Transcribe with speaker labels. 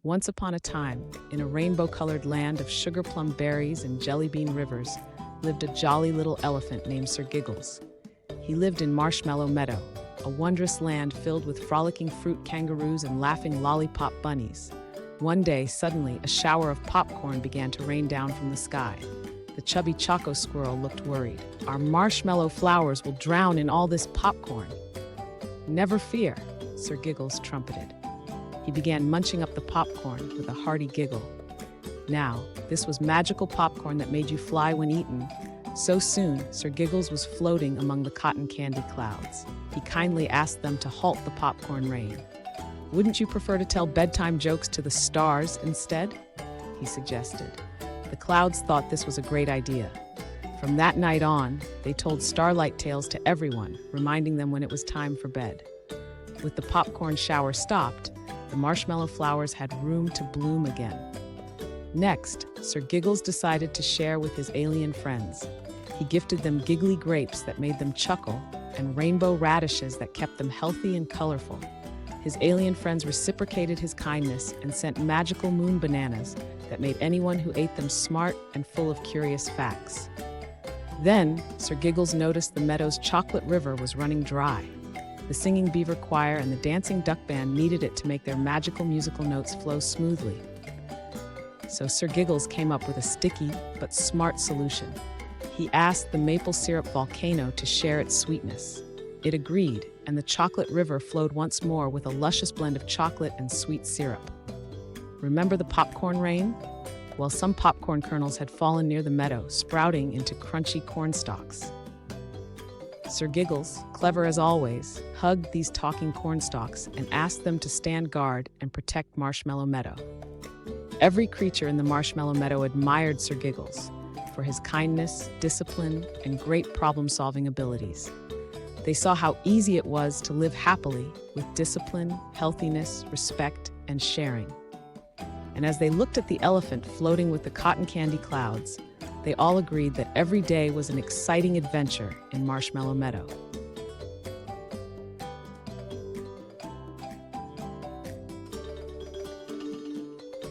Speaker 1: Once upon a time, in a rainbow-colored land of sugarplum berries and jellybean rivers, lived a jolly little elephant named Sir Giggles. He lived in Marshmallow Meadow, a wondrous land filled with frolicking fruit kangaroos and laughing lollipop bunnies. One day, suddenly, a shower of popcorn began to rain down from the sky. The chubby choco-squirrel looked worried. "Our marshmallow flowers will drown in all this popcorn." "Never fear," Sir Giggles trumpeted. He began munching up the popcorn with a hearty giggle. Now, this was magical popcorn that made you fly when eaten. So soon, Sir Giggles was floating among the cotton candy clouds. He kindly asked them to halt the popcorn rain. "Wouldn't you prefer to tell bedtime jokes to the stars instead?" he suggested. The clouds thought this was a great idea. From that night on, they told starlight tales to everyone, reminding them when it was time for bed. With the popcorn shower stopped, the marshmallow flowers had room to bloom again. Next, Sir Giggles decided to share with his alien friends. He gifted them giggly grapes that made them chuckle and rainbow radishes that kept them healthy and colorful. His alien friends reciprocated his kindness and sent magical moon bananas that made anyone who ate them smart and full of curious facts. Then, Sir Giggles noticed the meadow's chocolate river was running dry. The singing beaver choir and the dancing duck band needed it to make their magical musical notes flow smoothly. So Sir Giggles came up with a sticky but smart solution. He asked the maple syrup volcano to share its sweetness. It agreed, and the chocolate river flowed once more with a luscious blend of chocolate and sweet syrup. Remember the popcorn rain? Well, some popcorn kernels had fallen near the meadow, sprouting into crunchy corn stalks. Sir Giggles, clever as always, hugged these talking corn stalks and asked them to stand guard and protect Marshmallow Meadow. Every creature in the Marshmallow Meadow admired Sir Giggles for his kindness, discipline, and great problem-solving abilities. They saw how easy it was to live happily with discipline, healthiness, respect, and sharing. And as they looked at the elephant floating with the cotton candy clouds, they all agreed that every day was an exciting adventure in Marshmallow Meadow.